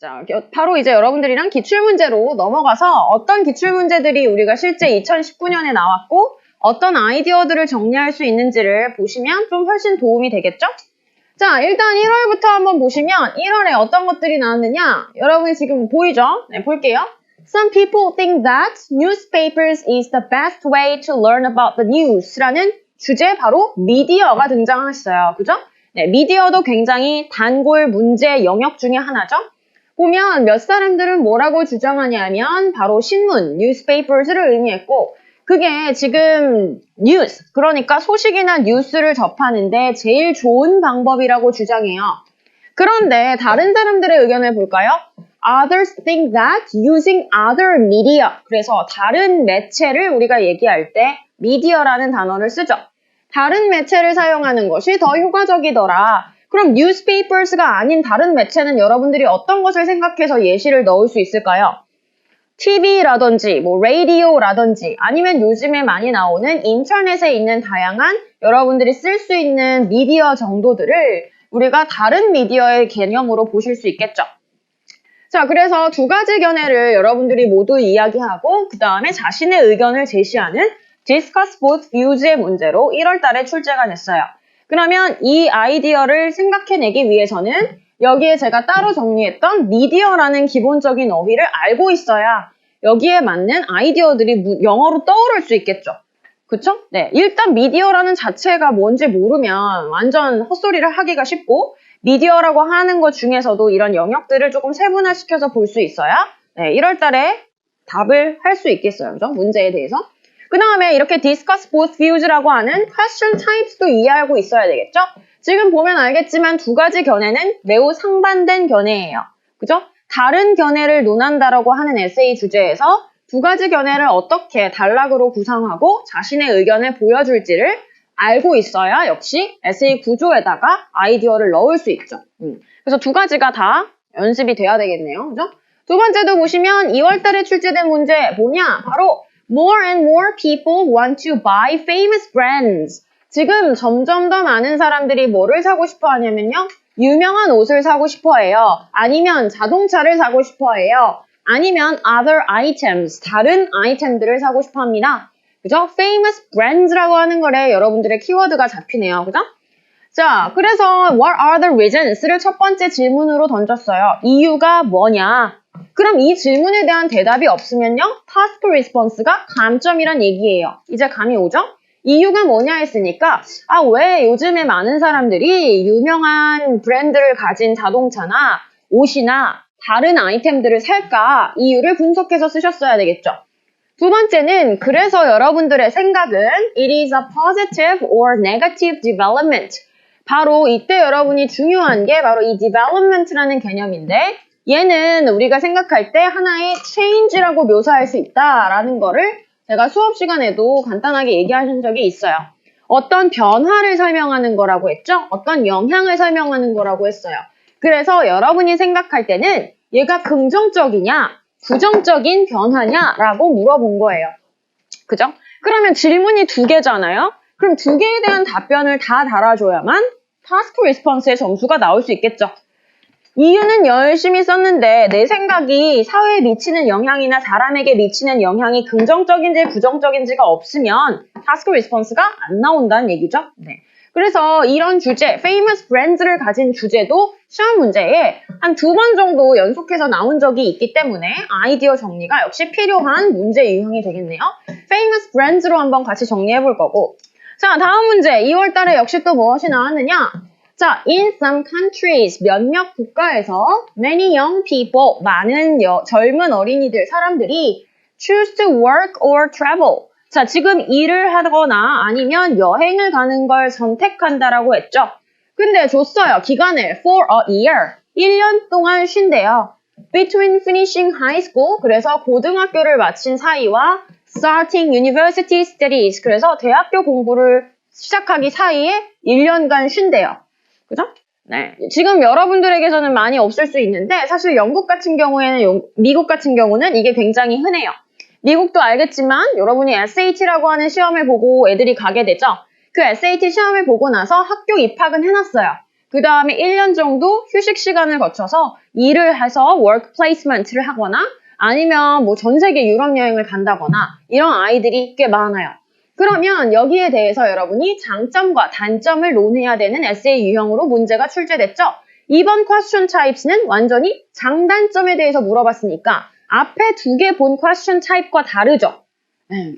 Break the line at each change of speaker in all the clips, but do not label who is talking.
자, 바로 이제 여러분들이랑 기출문제로 넘어가서 어떤 기출문제들이 우리가 실제 2019년에 나왔고 어떤 아이디어들을 정리할 수 있는지를 보시면 좀 훨씬 도움이 되겠죠? 자, 일단 1월부터 한번 보시면 1월에 어떤 것들이 나왔느냐? 여러분이 지금 보이죠? 네, 볼게요. Some people think that newspapers is the best way to learn about the news라는 주제 바로 미디어가 등장했어요. 그죠? 네, 미디어도 굉장히 단골 문제 영역 중에 하나죠. 보면 몇 사람들은 뭐라고 주장하냐면 바로 신문, newspapers를 의미했고 그게 지금 뉴스, 그러니까 소식이나 뉴스를 접하는데 제일 좋은 방법이라고 주장해요. 그런데 다른 사람들의 의견을 볼까요? Others think that using other media, 그래서 다른 매체를 우리가 얘기할 때 미디어라는 단어를 쓰죠. 다른 매체를 사용하는 것이 더 효과적이더라. 그럼 newspapers가 아닌 다른 매체는 여러분들이 어떤 것을 생각해서 예시를 넣을 수 있을까요? TV라든지 뭐 라디오라든지 아니면 요즘에 많이 나오는 인터넷에 있는 다양한 여러분들이 쓸 수 있는 미디어 정도들을 우리가 다른 미디어의 개념으로 보실 수 있겠죠. 자, 그래서 두 가지 견해를 여러분들이 모두 이야기하고 그 다음에 자신의 의견을 제시하는 Discuss both views의 문제로 1월 달에 출제가 됐어요. 그러면 이 아이디어를 생각해내기 위해서는 여기에 제가 따로 정리했던 미디어라는 기본적인 어휘를 알고 있어야 여기에 맞는 아이디어들이 영어로 떠오를 수 있겠죠. 그쵸? 네. 일단 미디어라는 자체가 뭔지 모르면 완전 헛소리를 하기가 쉽고 미디어라고 하는 것 중에서도 이런 영역들을 조금 세분화시켜서 볼 수 있어야 1월 달에 답을 할 수 있겠어요. 그죠? 문제에 대해서. 그 다음에 이렇게 discuss both views라고 하는 question types도 이해하고 있어야 되겠죠? 지금 보면 알겠지만 두 가지 견해는 매우 상반된 견해예요. 그죠? 다른 견해를 논한다라고 하는 에세이 주제에서 두 가지 견해를 어떻게 단락으로 구성하고 자신의 의견을 보여줄지를 알고 있어야 역시 에세이 구조에다가 아이디어를 넣을 수 있죠. 그래서 두 가지가 다 연습이 돼야 되겠네요. 그죠? 두 번째도 보시면 2월 달에 출제된 문제 뭐냐? 바로 More and more people want to buy famous brands. 지금 점점 더 많은 사람들이 뭐를 사고 싶어 하냐면요. 유명한 옷을 사고 싶어 해요. 아니면 자동차를 사고 싶어 해요. 아니면 other items, 다른 아이템들을 사고 싶어 합니다. 그죠? famous brands라고 하는 거래 여러분들의 키워드가 잡히네요. 그죠? 자, 그래서 what are the reasons를 첫 번째 질문으로 던졌어요. 이유가 뭐냐? 그럼 이 질문에 대한 대답이 없으면요. task response가 감점이란 얘기예요. 이제 감이 오죠? 이유가 뭐냐 했으니까 왜 요즘에 많은 사람들이 유명한 브랜드를 가진 자동차나 옷이나 다른 아이템들을 살까? 이유를 분석해서 쓰셨어야 되겠죠. 두 번째는 그래서 여러분들의 생각은 it is a positive or negative development. 바로 이때 여러분이 중요한 게 바로 이 development라는 개념인데 얘는 우리가 생각할 때 하나의 change라고 묘사할 수 있다라는 거를 제가 수업 시간에도 간단하게 얘기하신 적이 있어요. 어떤 변화를 설명하는 거라고 했죠? 어떤 영향을 설명하는 거라고 했어요. 그래서 여러분이 생각할 때는 얘가 긍정적이냐, 부정적인 변화냐라고 물어본 거예요. 그죠? 그러면 질문이 두 개잖아요? 그럼 두 개에 대한 답변을 다 달아줘야만 task response의 점수가 나올 수 있겠죠. 이유는 열심히 썼는데 내 생각이 사회에 미치는 영향이나 사람에게 미치는 영향이 긍정적인지 부정적인지가 없으면 task response가 안 나온다는 얘기죠. 네. 그래서 이런 주제, famous brands를 가진 주제도 시험 문제에 한 2번 정도 연속해서 나온 적이 있기 때문에 아이디어 정리가 역시 필요한 문제 유형이 되겠네요. famous brands로 한번 같이 정리해 볼 거고. 자, 다음 문제. 2월 달에 역시 또 무엇이 나왔느냐? 자, in some countries, 몇몇 국가에서 many young people, 많은 젊은 어린이들, 사람들이 choose to work or travel. 자, 지금 일을 하거나 아니면 여행을 가는 걸 선택한다라고 했죠. 근데 줬어요. 기간을 for a year. 1년 동안 쉰대요. Between finishing high school, 그래서 고등학교를 마친 사이와 starting university studies, 그래서 대학교 공부를 시작하기 사이에 1년간 쉰대요. 그죠? 네. 지금 여러분들에게서는 많이 없을 수 있는데 사실 영국 같은 경우에는 미국 같은 경우는 이게 굉장히 흔해요. 미국도 알겠지만 여러분이 SAT라고 하는 시험을 보고 애들이 가게 되죠. 그 SAT 시험을 보고 나서 학교 입학은 해놨어요. 그 다음에 1년 정도 휴식 시간을 거쳐서 일을 해서 work placement를 하거나 아니면 뭐 전 세계 유럽 여행을 간다거나 이런 아이들이 꽤 많아요. 그러면 여기에 대해서 여러분이 장점과 단점을 논해야 되는 에세이 유형으로 문제가 출제됐죠? 이번 question types는 완전히 장단점에 대해서 물어봤으니까 앞에 두 개 본 question type과 다르죠?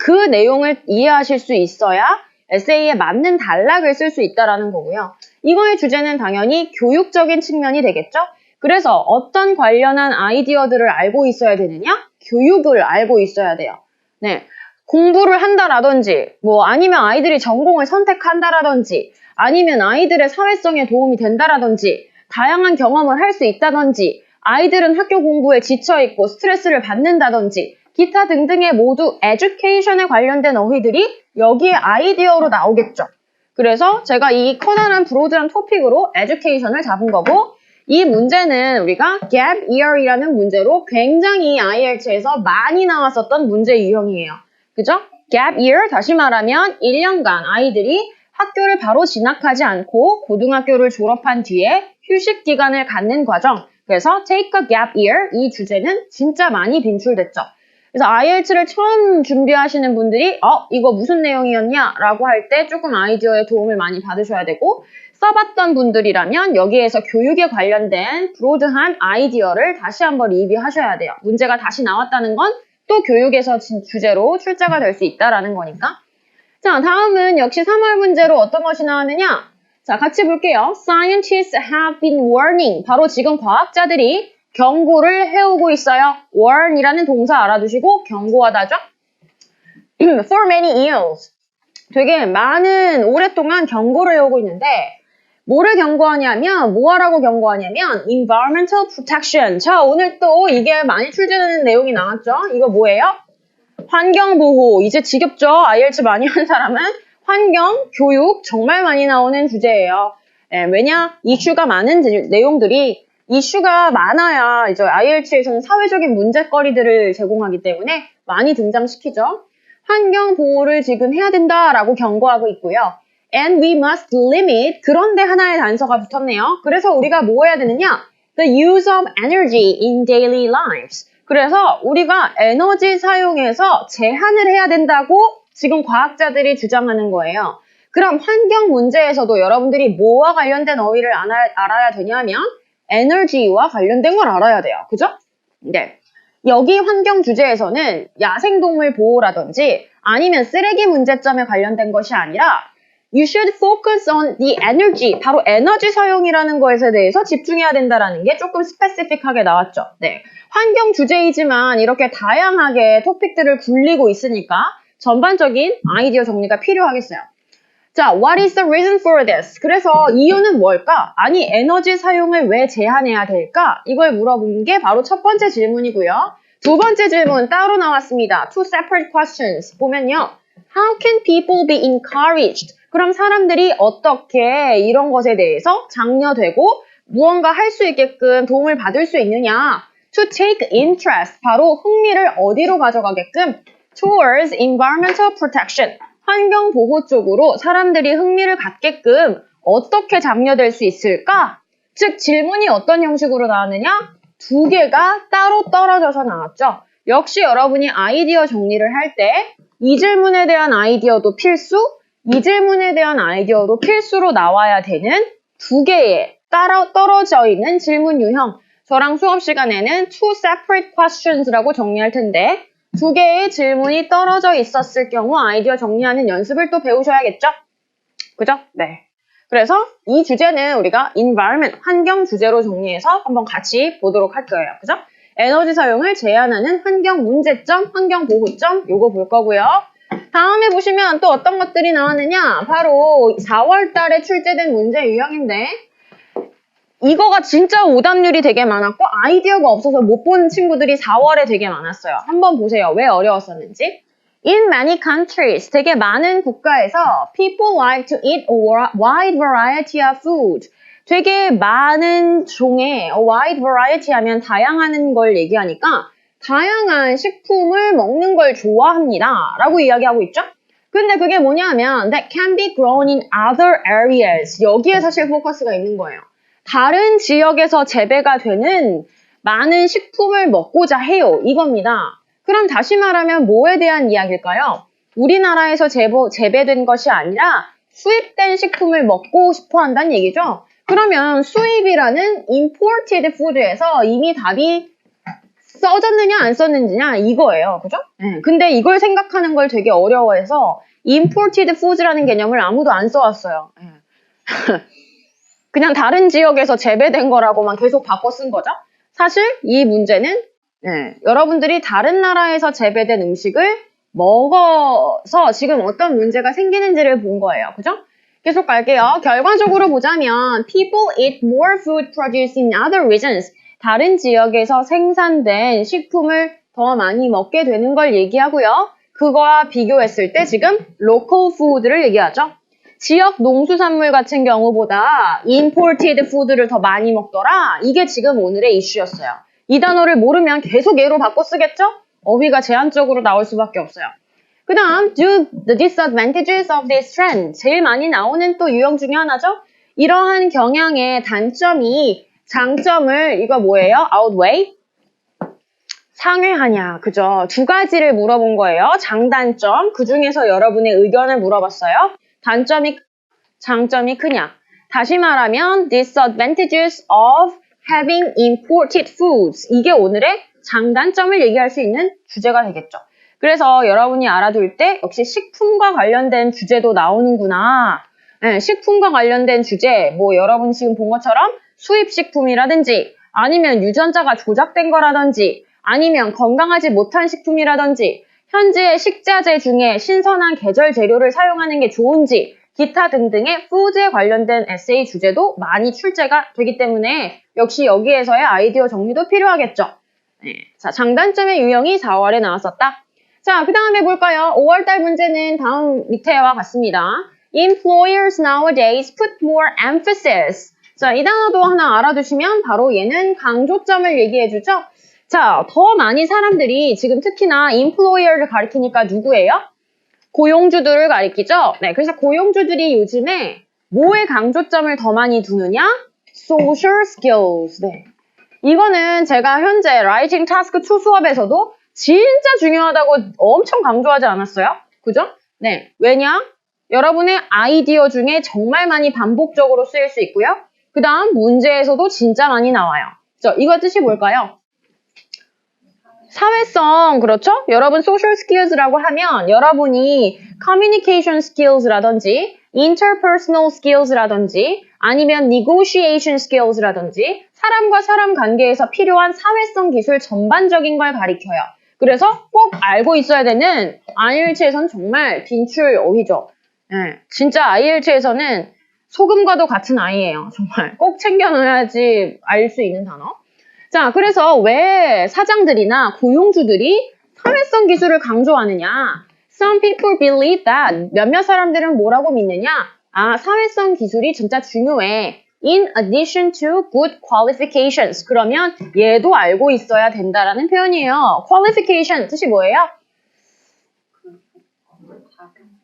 그 내용을 이해하실 수 있어야 에세이에 맞는 단락을 쓸 수 있다는 거고요. 이거의 주제는 당연히 교육적인 측면이 되겠죠? 그래서 어떤 관련한 아이디어들을 알고 있어야 되느냐? 교육을 알고 있어야 돼요. 네. 공부를 한다라든지, 뭐 아니면 아이들이 전공을 선택한다라든지, 아니면 아이들의 사회성에 도움이 된다라든지, 다양한 경험을 할 수 있다든지, 아이들은 학교 공부에 지쳐있고 스트레스를 받는다든지, 기타 등등의 모두 에듀케이션에 관련된 어휘들이 여기에 아이디어로 나오겠죠. 그래서 제가 이 커다란 브로드한 토픽으로 에듀케이션을 잡은 거고, 이 문제는 우리가 gap year이라는 문제로 굉장히 IELTS에서 많이 나왔었던 문제 유형이에요. 그죠? gap year, 다시 말하면 1년간 아이들이 학교를 바로 진학하지 않고 고등학교를 졸업한 뒤에 휴식 기간을 갖는 과정. 그래서 take a gap year, 이 주제는 진짜 많이 빈출됐죠. 그래서 IELTS를 처음 준비하시는 분들이 이거 무슨 내용이었냐? 라고 할 때 조금 아이디어의 도움을 많이 받으셔야 되고 써봤던 분들이라면 여기에서 교육에 관련된 브로드한 아이디어를 다시 한번 리뷰하셔야 돼요. 문제가 다시 나왔다는 건 또 교육에서 주제로 출제가 될 수 있다라는 거니까. 자, 다음은 역시 3월 문제로 어떤 것이 나왔느냐? 자, 같이 볼게요. Scientists have been warning. 바로 지금 과학자들이 경고를 해오고 있어요. warn이라는 동사 알아두시고 경고하다죠. For many years. 되게 많은 오랫동안 경고를 해오고 있는데 뭐를 경고하냐면 뭐하라고 경고하냐면 environmental protection. 자, 오늘 또 이게 많이 출제되는 내용이 나왔죠. 이거 뭐예요? 환경보호. 이제 지겹죠? IELTS 많이 한 사람은 환경, 교육 정말 많이 나오는 주제예요. 왜냐? 이슈가 많은 내용들이 이슈가 많아야 이제 IELTS에서는 사회적인 문제거리들을 제공하기 때문에 많이 등장시키죠. 환경 보호를 지금 해야 된다라고 경고하고 있고요. And we must limit. 그런데 하나의 단서가 붙었네요. 그래서 우리가 뭐 해야 되느냐? The use of energy in daily lives. 그래서 우리가 에너지 사용에서 제한을 해야 된다고 지금 과학자들이 주장하는 거예요. 그럼 환경 문제에서도 여러분들이 뭐와 관련된 어휘를 알아야 되냐면 에너지와 관련된 걸 알아야 돼요. 그죠? 네. 여기 환경 주제에서는 야생동물 보호라든지 아니면 쓰레기 문제점에 관련된 것이 아니라 You should focus on the energy. 바로 에너지 사용이라는 것에 대해서 집중해야 된다는 게 조금 스페시픽하게 나왔죠. 네. 환경 주제이지만 이렇게 다양하게 토픽들을 굴리고 있으니까 전반적인 아이디어 정리가 필요하겠어요. 자, what is the reason for this? 그래서 이유는 뭘까? 아니, 에너지 사용을 왜 제한해야 될까? 이걸 물어본 게 바로 첫 번째 질문이고요. 두 번째 질문 따로 나왔습니다. Two separate questions. 보면요. How can people be encouraged? 그럼 사람들이 어떻게 이런 것에 대해서 장려되고 무언가 할 수 있게끔 도움을 받을 수 있느냐? To take interest. 바로 흥미를 어디로 가져가게끔? Towards environmental protection. 환경 보호 쪽으로 사람들이 흥미를 갖게끔 어떻게 장려될 수 있을까? 즉 질문이 어떤 형식으로 나왔느냐? 두 개가 따로 떨어져서 나왔죠. 역시 여러분이 아이디어 정리를 할 때 이 질문에 대한 아이디어도 필수, 이 질문에 대한 아이디어도 필수로 나와야 되는 두 개의 따로 떨어져 있는 질문 유형. 저랑 수업 시간에는 two separate questions라고 정리할 텐데 두 개의 질문이 떨어져 있었을 경우 아이디어 정리하는 연습을 또 배우셔야겠죠? 그죠? 네. 그래서 이 주제는 우리가 environment, 환경 주제로 정리해서 한번 같이 보도록 할 거예요. 그죠? 에너지 사용을 제한하는 환경 문제점, 환경 보호점 요거 볼 거고요. 다음에 보시면 또 어떤 것들이 나왔느냐? 바로 4월 달에 출제된 문제 유형인데 이거가 진짜 오답률이 되게 많았고 아이디어가 없어서 못 본 친구들이 4월에 되게 많았어요. 한번 보세요. 왜 어려웠었는지. In many countries, 되게 많은 국가에서 people like to eat a wide variety of food. 되게 많은 종의 wide variety 하면 다양한 걸 얘기하니까 다양한 식품을 먹는 걸 좋아합니다. 라고 이야기하고 있죠. 근데 그게 뭐냐면 that can be grown in other areas. 여기에 사실 포커스가 있는 거예요. 다른 지역에서 재배가 되는 많은 식품을 먹고자 해요. 이겁니다. 그럼 다시 말하면 뭐에 대한 이야기일까요? 우리나라에서 재배된 것이 아니라 수입된 식품을 먹고 싶어 한다는 얘기죠. 그러면 수입이라는 imported food에서 이미 답이 써졌느냐 안 썼느냐 이거예요. 그죠? 근데 이걸 생각하는 걸 되게 어려워해서 imported foods라는 개념을 아무도 안 써왔어요. 그냥 다른 지역에서 재배된 거라고만 계속 바꿔 쓴 거죠. 사실 이 문제는 여러분들이 다른 나라에서 재배된 음식을 먹어서 지금 어떤 문제가 생기는지를 본 거예요. 그죠? 계속 갈게요. 결과적으로 보자면 people eat more food produced in other regions. 다른 지역에서 생산된 식품을 더 많이 먹게 되는 걸 얘기하고요. 그거와 비교했을 때 지금 local food를 얘기하죠. 지역 농수산물 같은 경우보다 imported food를 더 많이 먹더라. 이게 지금 오늘의 이슈였어요. 이 단어를 모르면 계속 얘로 바꿔 쓰겠죠? 어휘가 제한적으로 나올 수밖에 없어요. 그 다음, do the disadvantages of this trend. 제일 많이 나오는 또 유형 중에 하나죠? 이러한 경향의 단점이 장점을, 이거 뭐예요? outweigh? 상회하냐. 그죠? 두 가지를 물어본 거예요. 장단점. 그 중에서 여러분의 의견을 물어봤어요. 단점이, 장점이 크냐. 다시 말하면, disadvantages of having imported foods. 이게 오늘의 장단점을 얘기할 수 있는 주제가 되겠죠. 그래서 여러분이 알아둘 때 역시 식품과 관련된 주제도 나오는구나. 식품과 관련된 주제, 뭐 여러분 지금 본 것처럼 수입식품이라든지 아니면 유전자가 조작된 거라든지 아니면 건강하지 못한 식품이라든지 현지의 식자재 중에 신선한 계절 재료를 사용하는 게 좋은지 기타 등등의 푸드에 관련된 에세이 주제도 많이 출제가 되기 때문에 역시 여기에서의 아이디어 정리도 필요하겠죠. 자, 장단점의 유형이 4월에 나왔었다. 자, 그 다음에 볼까요? 5월달 문제는 다음 밑에와 같습니다. Employers nowadays put more emphasis. 자, 이 단어도 하나 알아두시면 바로 얘는 강조점을 얘기해주죠. 자, 더 많이 사람들이 지금 특히나 employer를 가리키니까 누구예요? 고용주들을 가리키죠. 네, 그래서 고용주들이 요즘에 뭐에 강조점을 더 많이 두느냐? Social skills. 네. 이거는 제가 현재 Writing Task 2 수업에서도 진짜 중요하다고 엄청 강조하지 않았어요? 그죠? 네. 왜냐? 여러분의 아이디어 중에 정말 많이 반복적으로 쓰일 수 있고요. 그 다음 문제에서도 진짜 많이 나와요. 이거 뜻이 뭘까요? 사회성, 그렇죠? 여러분 social skills라고 하면 여러분이 communication skills라든지 interpersonal skills라든지 아니면 negotiation skills라든지 사람과 사람 관계에서 필요한 사회성 기술 전반적인 걸 가리켜요. 그래서 꼭 알고 있어야 되는 IELTS에서는 정말 빈출 어휘죠. 네, 진짜 IELTS에서는 소금과도 같은 아이예요. 정말 꼭 챙겨놓아야지 알 수 있는 단어. 자, 그래서 왜 사장들이나 고용주들이 사회성 기술을 강조하느냐? Some people believe that. 몇몇 사람들은 뭐라고 믿느냐? 아, 사회성 기술이 진짜 중요해. In addition to good qualifications. 그러면 얘도 알고 있어야 된다라는 표현이에요. qualification 뜻이 뭐예요?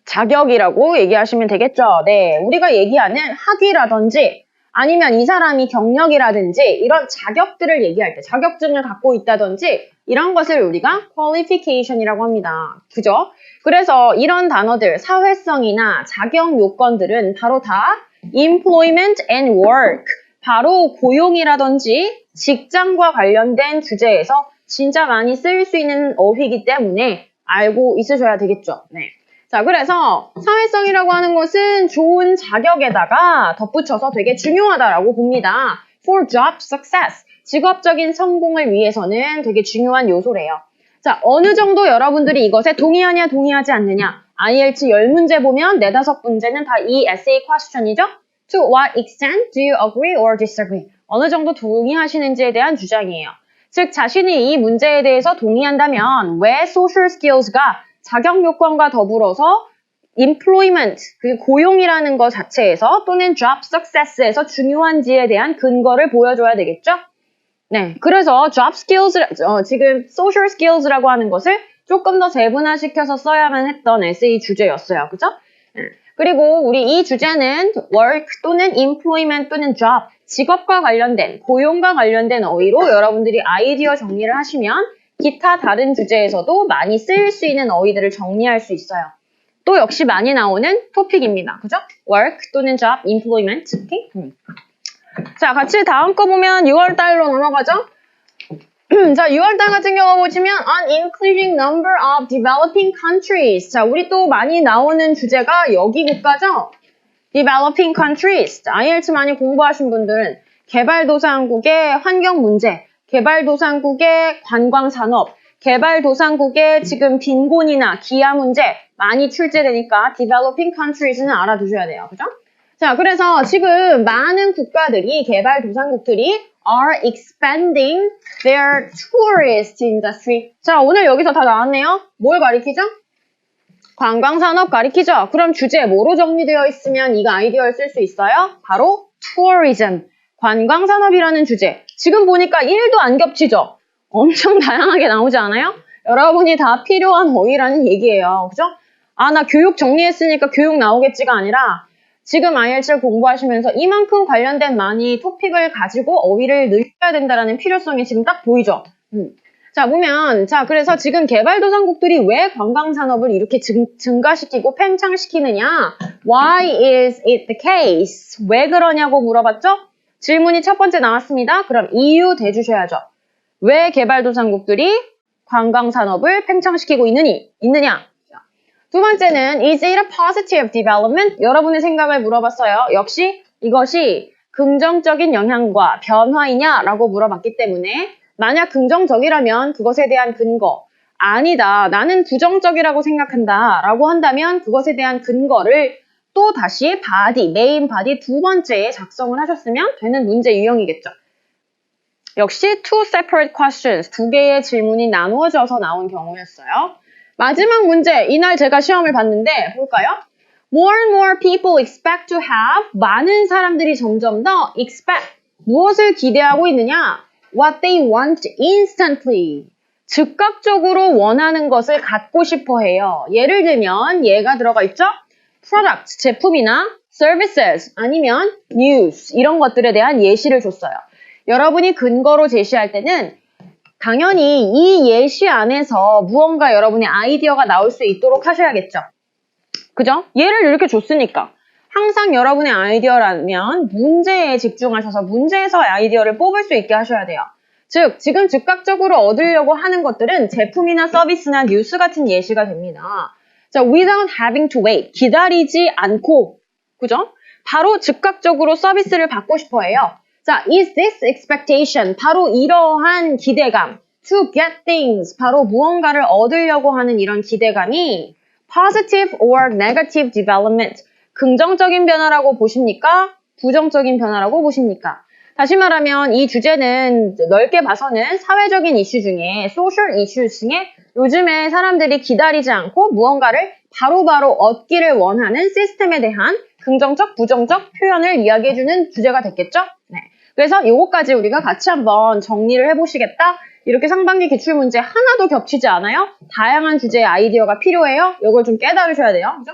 자격이라고 얘기하시면 되겠죠. 네, 우리가 얘기하는 학위라든지 아니면 이 사람이 경력이라든지 이런 자격들을 얘기할 때 자격증을 갖고 있다든지 이런 것을 우리가 qualification이라고 합니다. 그죠? 그래서 이런 단어들, 사회성이나 자격 요건들은 바로 다 employment and work, 바로 고용이라든지 직장과 관련된 주제에서 진짜 많이 쓰일 수 있는 어휘이기 때문에 알고 있으셔야 되겠죠. 네. 자, 그래서 사회성이라고 하는 것은 좋은 자격에다가 덧붙여서 되게 중요하다라고 봅니다. For job success, 직업적인 성공을 위해서는 되게 중요한 요소래요. 자, 어느 정도 여러분들이 이것에 동의하냐 동의하지 않느냐. IELTS 10문제 보면 4-5문제는 다 이 essay question이죠. To what extent do you agree or disagree? 어느 정도 동의하시는지에 대한 주장이에요. 즉, 자신이 이 문제에 대해서 동의한다면 왜 social skills가 자격 요건과 더불어서 employment, 그 고용이라는 것 자체에서 또는 job success에서 중요한지에 대한 근거를 보여줘야 되겠죠? 네, 그래서 job skills, 지금 social skills라고 하는 것을 조금 더 세분화시켜서 써야만 했던 에세이 주제였어요. 그죠? 그리고 우리 이 주제는 work 또는 employment 또는 job, 직업과 관련된, 고용과 관련된 어휘로 여러분들이 아이디어 정리를 하시면 기타 다른 주제에서도 많이 쓰일 수 있는 어휘들을 정리할 수 있어요. 또 역시 많이 나오는 토픽입니다. 그죠? work 또는 job, employment. 오케이? 자, 같이 다음 거 보면 6월달로 넘어가죠? 자, 6월달 같은 경우 보시면 an increasing number of developing countries. 자, 우리 또 많이 나오는 주제가 여기 국가죠? developing countries. 자, IELTS 많이 공부하신 분들은 개발도상국의 환경 문제, 개발도상국의 관광산업, 개발도상국의 지금 빈곤이나 기아 문제 많이 출제되니까 developing countries는 알아두셔야 돼요. 그죠? 자, 그래서 지금 많은 국가들이, 개발도상국들이 are expanding their tourist industry. 자, 오늘 여기서 다 나왔네요. 뭘 가리키죠? 관광산업 가리키죠? 그럼 주제 뭐로 정리되어 있으면 이거 아이디어를 쓸 수 있어요? 바로 tourism, 관광산업이라는 주제. 지금 보니까 1도 안 겹치죠? 엄청 다양하게 나오지 않아요? 여러분이 다 필요한 어휘라는 얘기예요. 그죠? 아, 나 교육 정리했으니까 교육 나오겠지가 아니라 지금 IELTS를 공부하시면서 이만큼 관련된 많이 토픽을 가지고 어휘를 늘려야 된다는 필요성이 지금 딱 보이죠? 자, 보면, 자, 그래서 지금 개발도상국들이 왜 관광산업을 이렇게 증가시키고 팽창시키느냐? Why is it the case? 왜 그러냐고 물어봤죠? 질문이 첫 번째 나왔습니다. 그럼 이유 대주셔야죠. 왜 개발도상국들이 관광산업을 팽창시키고 있느냐? 두 번째는 is it a positive development? 여러분의 생각을 물어봤어요. 역시 이것이 긍정적인 영향과 변화이냐라고 물어봤기 때문에 만약 긍정적이라면 그것에 대한 근거, 아니다, 나는 부정적이라고 생각한다 라고 한다면 그것에 대한 근거를 또 다시 메인 바디 두 번째에 작성을 하셨으면 되는 문제 유형이겠죠. 역시 two separate questions, 두 개의 질문이 나누어져서 나온 경우였어요. 마지막 문제, 이날 제가 시험을 봤는데 볼까요? More and more people expect to have, 많은 사람들이 점점 더 expect, 무엇을 기대하고 있느냐? What they want instantly, 즉각적으로 원하는 것을 갖고 싶어 해요. 예를 들면 얘가 들어가 있죠? Product, 제품이나 services, 아니면 news, 이런 것들에 대한 예시를 줬어요. 여러분이 근거로 제시할 때는 당연히 이 예시 안에서 무언가 여러분의 아이디어가 나올 수 있도록 하셔야겠죠. 그죠? 예를 이렇게 줬으니까 항상 여러분의 아이디어라면 문제에 집중하셔서 문제에서 아이디어를 뽑을 수 있게 하셔야 돼요. 즉, 지금 즉각적으로 얻으려고 하는 것들은 제품이나 서비스나 뉴스 같은 예시가 됩니다. 자, without having to wait, 기다리지 않고, 그죠? 바로 즉각적으로 서비스를 받고 싶어 해요. 자, is this expectation, 바로 이러한 기대감, to get things, 바로 무언가를 얻으려고 하는 이런 기대감이 positive or negative development, 긍정적인 변화라고 보십니까? 부정적인 변화라고 보십니까? 다시 말하면 이 주제는 넓게 봐서는 사회적인 이슈 중에 social issues 중에 요즘에 사람들이 기다리지 않고 무언가를 바로바로 얻기를 원하는 시스템에 대한 긍정적, 부정적 표현을 이야기해주는 주제가 됐겠죠? 네. 그래서 요거까지 우리가 같이 한번 정리를 해보시겠다? 이렇게 상반기 기출문제 하나도 겹치지 않아요? 다양한 주제의 아이디어가 필요해요? 이걸 좀 깨달으셔야 돼요. 그죠?